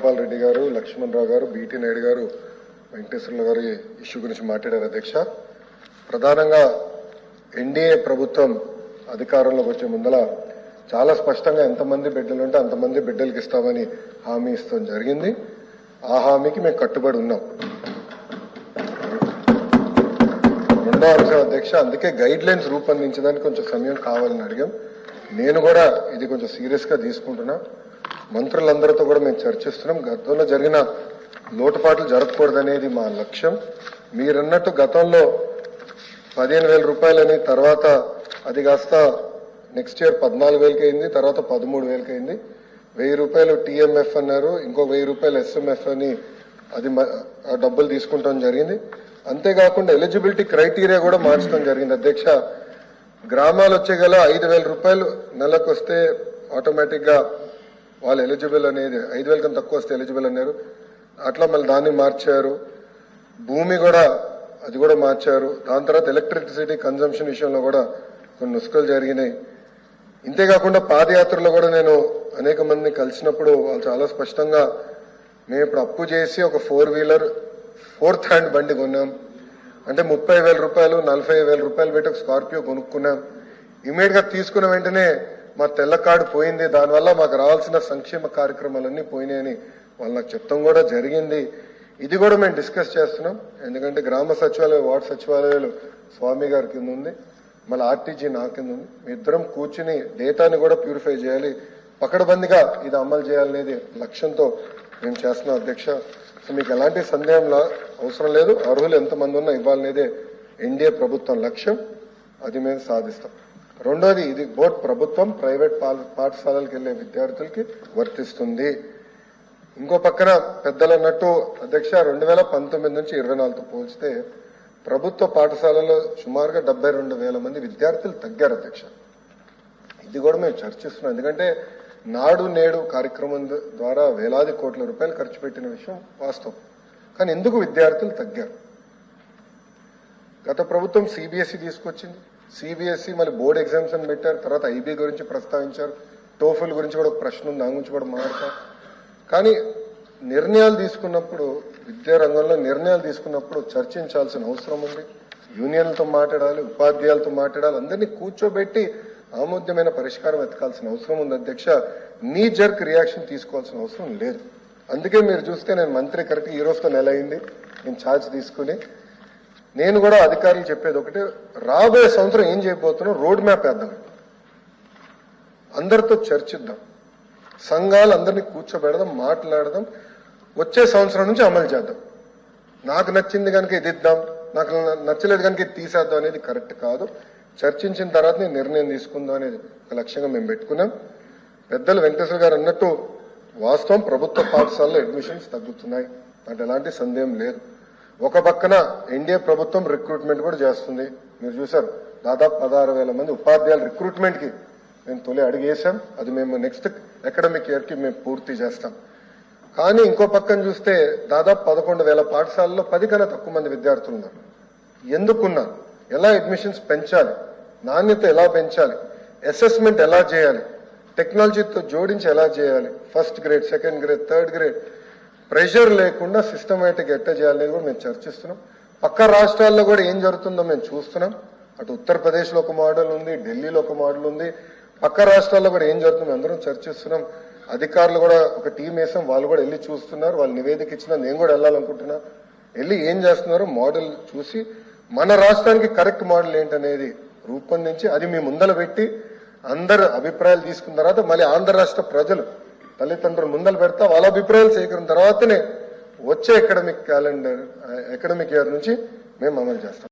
రాజగోపాల్ రెడ్డి గారు, లక్ష్మణ్ రావు గారు, బీటీ నాయుడు గారు, వెంకటేశ్వర్ల గారు ఇష్యూ గురించి మాట్లాడారు అధ్యక్ష. ప్రధానంగా ఎన్డీఏ ప్రభుత్వం అధికారంలోకి వచ్చే ముందల చాలా స్పష్టంగా ఎంతమంది బిడ్డలు ఉంటే అంతమంది బిడ్డలకి ఇస్తామని హామీ ఇస్తాం జరిగింది. ఆ హామీకి మేము కట్టుబడి ఉన్నాం. రెండో అంశం అధ్యక్ష, అందుకే గైడ్ లైన్స్ రూపొందించడానికి కొంచెం సమయం కావాలని అడిగాం. నేను కూడా ఇది కొంచెం సీరియస్ గా తీసుకుంటున్నా. మంత్రులందరితో కూడా మేము చర్చిస్తున్నాం. గతంలో జరిగిన లోటుపాట్లు జరగకూడదనేది మా లక్ష్యం. మీరన్నట్టు గతంలో 15,000 రూపాయలని, తర్వాత అది కాస్త నెక్స్ట్ ఇయర్ 14,000కి అయింది, తర్వాత 13,000కి అయింది. 1,000 రూపాయలు టీఎంఎఫ్ అన్నారు, ఇంకో 1,000 రూపాయలు ఎస్ఎంఎఫ్ అని అది డబ్బులు తీసుకుంటాం జరిగింది. అంతేకాకుండా ఎలిజిబిలిటీ క్రైటీరియా కూడా మార్చడం జరిగింది అధ్యక్ష. గ్రామాలు వచ్చే గల 5,000 రూపాయలు నెలకు వస్తే ఆటోమేటిక్ గా వాళ్ళు ఎలిజిబుల్ అనేది, 5,000 కన్నా తక్కువ వస్తే ఎలిజిబుల్ అన్నారు. అట్లా మళ్ళీ దాన్ని మార్చారు. భూమి కూడా అది కూడా మార్చారు. దాని తర్వాత ఎలక్ట్రిసిటీ కన్జంప్షన్ విషయంలో కూడా కొన్ని నుసుకలు జరిగినాయి. ఇంతేకాకుండా పాదయాత్రలో కూడా నేను అనేక మందిని కలిసినప్పుడు వాళ్ళు చాలా స్పష్టంగా, మేము ఇప్పుడు అప్పు చేసి ఒక 4-వీలర్ 4th హ్యాండ్ బండి కొన్నాం అంటే 30,000 రూపాయలు 40,000 రూపాయలు పెట్టి ఒక స్కార్పియో కొనుక్కున్నాం. ఇమీడియట్ గా తీసుకున్న వెంటనే మా తెల్ల కార్డు పోయింది, దానివల్ల మాకు రావాల్సిన సంక్షేమ కార్యక్రమాలన్నీ పోయినాయని వాళ్ళు నాకు చెప్తాం కూడా జరిగింది. ఇది కూడా మేము డిస్కస్ చేస్తున్నాం. ఎందుకంటే గ్రామ సచివాలయం, వార్డు సచివాలయాలు స్వామి గారి కింద ఉంది, మళ్ళీ ఆర్టీజీ నా కింద ఉంది. మీ ఇద్దరం కూర్చుని డేటాని కూడా ప్యూరిఫై చేయాలి, పకడ్బందీగా ఇది అమలు చేయాలనేది లక్ష్యంతో మేము చేస్తున్నాం అధ్యక్ష. సో మీకు ఎలాంటి సందేహం అవసరం లేదు. అర్హులు ఎంతమంది ఉన్నా ఇవ్వాలనేదే ఎన్డీఏ ప్రభుత్వం లక్ష్యం. అది మేము సాధిస్తాం. రెండోది, ఇది బోర్డు ప్రభుత్వం ప్రైవేట్ పాఠశాలలకు వెళ్లే విద్యార్థులకి వర్తిస్తుంది. ఇంకో పక్కన పెద్దలు అన్నట్టు అధ్యక్ష, 2019 నుంచి 24తో పోల్చితే ప్రభుత్వ పాఠశాలలో సుమారుగా 72,000 మంది విద్యార్థులు తగ్గారు అధ్యక్ష. ఇది కూడా మేము చర్చిస్తున్నాం. ఎందుకంటే నాడు నేడు కార్యక్రమం ద్వారా వేలాది కోట్ల రూపాయలు ఖర్చు పెట్టిన విషయం వాస్తవం. కానీ ఎందుకు విద్యార్థులు తగ్గారు? గత ప్రభుత్వం సిబిఎస్ఈ తీసుకొచ్చింది. సిబిఎస్ఈ మళ్ళీ బోర్డు ఎగ్జామ్స్ అని పెట్టారు. తర్వాత ఐబీ గురించి ప్రస్తావించారు. టోఫుల్ గురించి కూడా ఒక ప్రశ్న ఉంది, దాని గురించి కూడా మాట్లాడతారు. కానీ నిర్ణయాలు తీసుకున్నప్పుడు, విద్యా రంగంలో నిర్ణయాలు తీసుకున్నప్పుడు చర్చించాల్సిన అవసరం ఉంది. యూనియన్లతో మాట్లాడాలి, ఉపాధ్యాయులతో మాట్లాడాలి, అందరినీ కూర్చోబెట్టి ఆమోద్యమైన పరిష్కారం వెతకాల్సిన అవసరం ఉంది అధ్యక్ష. నీ జర్క్ రియాక్షన్ తీసుకోవాల్సిన అవసరం లేదు. అందుకే మీరు చూస్తే నేను మంత్రి కరెక్ట్ ఈ రోజుతో నెల అయింది నేను ఛార్జ్ తీసుకుని. నేను కూడా అధికారులు చెప్పేది ఒకటి, రాబోయే సంవత్సరం ఏం చేయబోతున్నాం రోడ్ మ్యాప్ వేద్దాం, అందరితో చర్చిద్దాం, సంఘాలు అందరినీ కూర్చోబెడదాం, మాట్లాడదాం, వచ్చే సంవత్సరం నుంచి అమలు చేద్దాం. నాకు నచ్చింది కనుక ఇది ఇద్దాం, నాకు నచ్చలేదు కనుక ఇది తీసేద్దాం అనేది కరెక్ట్ కాదు. చర్చించిన తర్వాత నేను నిర్ణయం తీసుకుందాం అనేది ఒక లక్ష్యంగా మేము పెట్టుకున్నాం. పెద్దలు వెంకటేశ్వర గారు అన్నట్టు వాస్తవం, ప్రభుత్వ పాఠశాలలో అడ్మిషన్స్ తగ్గుతున్నాయి అంటే ఎలాంటి సందేహం లేదు. ఒక పక్కన ఎన్డీఏ ప్రభుత్వం రిక్రూట్మెంట్ కూడా చేస్తుంది. మీరు చూసారు, దాదాపు 16,000 మంది ఉపాధ్యాయుల రిక్రూట్మెంట్ కి మేము తొలి అడిగేశాం. అది మేము నెక్స్ట్ అకాడమిక్ ఇయర్ కి మేము పూర్తి చేస్తాం. కానీ ఇంకో పక్కన చూస్తే దాదాపు 11,000 పాఠశాలలో 10 కన్నా తక్కువ మంది విద్యార్థులు ఉన్నారు. ఎందుకున్నారు? ఎలా అడ్మిషన్స్ పెంచాలి, నాణ్యత ఎలా పెంచాలి, అసెస్మెంట్ ఎలా చేయాలి, టెక్నాలజీతో జోడించి ఎలా చేయాలి, first grade, second grade, third grade pressure లేకుండా సిస్టమేటిక్ ఎట్లా చేయాలనేది కూడా మేము చర్చిస్తున్నాం. పక్క రాష్ట్రాల్లో కూడా ఏం జరుగుతుందో మేము చూస్తున్నాం. అటు ఉత్తరప్రదేశ్లో ఒక మోడల్ ఉంది, ఢిల్లీలో ఒక మోడల్ ఉంది. పక్క రాష్ట్రాల్లో కూడా ఏం జరుగుతుందో అందరం చర్చిస్తున్నాం. అధికారులు కూడా ఒక టీం వేసాం, వాళ్ళు కూడా వెళ్ళి చూస్తున్నారు. వాళ్ళు నివేదిక ఇచ్చినా నేను కూడా వెళ్ళాలనుకుంటున్నా. వెళ్ళి ఏం చేస్తున్నారో మోడల్ చూసి మన రాష్ట్రానికి కరెక్ట్ మోడల్ ఏంటనేది రూపొందించి అది మీ ముందల పెట్టి అందరు అభిప్రాయాలు తీసుకున్న తర్వాత మళ్ళీ ఆంధ్ర రాష్ట్ర ప్రజలు తల్లిదండ్రులు ముందలు పెడతా వాళ్ళ అభిప్రాయాలు సేకరించిన తర్వాతనే వచ్చే అకాడమిక్ ఇయర్ నుంచి మేము అమలు చేస్తాం.